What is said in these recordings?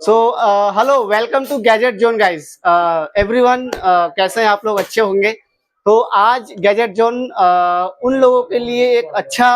So hello, welcome to gadget zone guys. Everyone, कैसे हैं आप लोग? अच्छे होंगे। तो आज गैजेट जोन उन लोगों के लिए एक अच्छा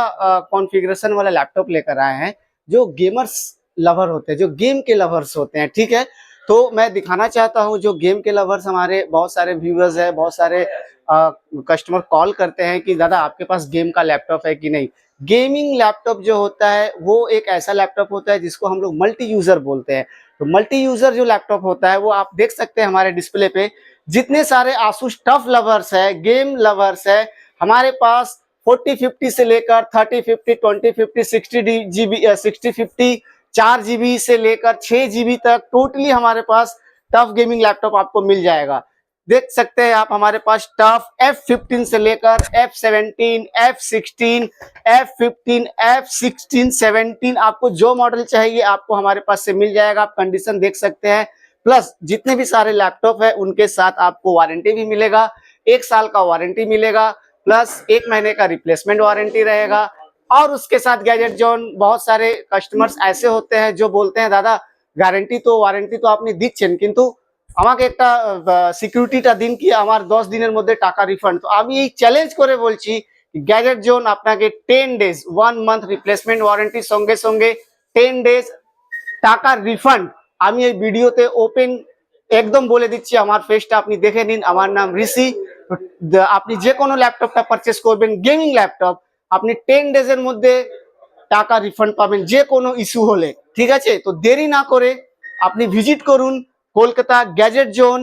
कॉन्फ़िगरेशन वाला लैपटॉप लेकर आए हैं जो गेमर्स लवर होते हैं, जो गेम के लवर्स होते हैं। ठीक है, तो मैं दिखाना चाहता हूं, जो गेम के लवर्स हमारे बहुत सारे व्यूअर्स हैं, बहुत सारे कस्टमर कॉल करते हैं कि दादा आपके पास गेम का लैपटॉप है कि नहीं। गेमिंग लैपटॉप जो होता है वो एक ऐसा लैपटॉप होता है जिसको हम लोग मल्टी यूजर बोलते हैं। तो मल्टी यूजर जो लैपटॉप होता है वो आप देख सकते हैं हमारे डिस्प्ले पे। जितने सारे आसूस टफ लवर्स है, गेम लवर्स है, हमारे पास 4050 से लेकर 3050, 2050, 60 GB, 6050, 4 GB से लेकर 6 GB तक टोटली हमारे पास टफ गेमिंग लैपटॉप आपको मिल जाएगा। देख सकते हैं आप हमारे पास टफ F15 से लेकर F17, F16, F15, F16, 17, आपको जो मॉडल चाहिए आपको हमारे पास से मिल जाएगा। आप कंडीशन देख सकते हैं। प्लस जितने भी सारे लैपटॉप है उनके साथ आपको वारंटी भी मिलेगा, 1 साल का वारंटी मिलेगा, प्लस 1 महीने का रिप्लेसमेंट वारंटी रहेगा। और उसके साथ गैजेट जोन, बहुत सारे कस्टमर्स ऐसे होते हैं जो बोलते हैं दादा গ্যারান্টি তো ওয়ারেন্টি তো আপনি দিচ্ছেন, কিন্তু আমাকে একটা সিকিউরিটিটা দিন কি আমার 10 দিনের মধ্যে টাকা রিফান্ড। তো আমি এই চ্যালেঞ্জ করে বলছি গ্যাজেট জোন আপনাকে 10 days 1 month রিপ্লেসমেন্ট ওয়ারেন্টির সঙ্গে সঙ্গে 10 days টাকার রিফান্ড আমি এই ভিডিওতে ওপেন একদম বলে দিচ্ছি। আমার ফেসটা আপনি দেখে নিন, আমার নাম ঋষি। আপনি যে কোনো ল্যাপটপটা পারচেস করবেন, গেমিং ল্যাপটপ, আপনি 10 days এর মধ্যে টাকা রিফান্ড পাবেন যে কোনো ইস্যু হলে। ঠিক আছে, তো দেরি না করে আপনি ভিজিট করুন Kolkata Gadget Zone,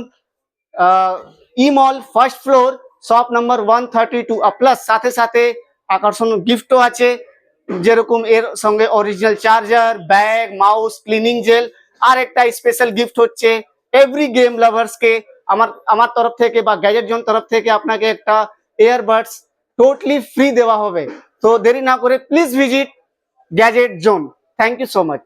E Mall, first floor, shop number 132। Plus সাথে সাথে আকর্ষণীয় গিফটও আছে, যেরকম এর সঙ্গে original charger, bag, mouse, cleaning gel. আর একটা স্পেশাল গিফট হচ্ছে এভরি গেম লাভার্স কে আমার আমার তরফ থেকে বা গ্যাজেট জোন তরফ থেকে আপনাকে একটা এয়ারবাডস টোটালি ফ্রি দেওয়া হবে। তো দেরি না করে please visit gadget zone. Thank you so much.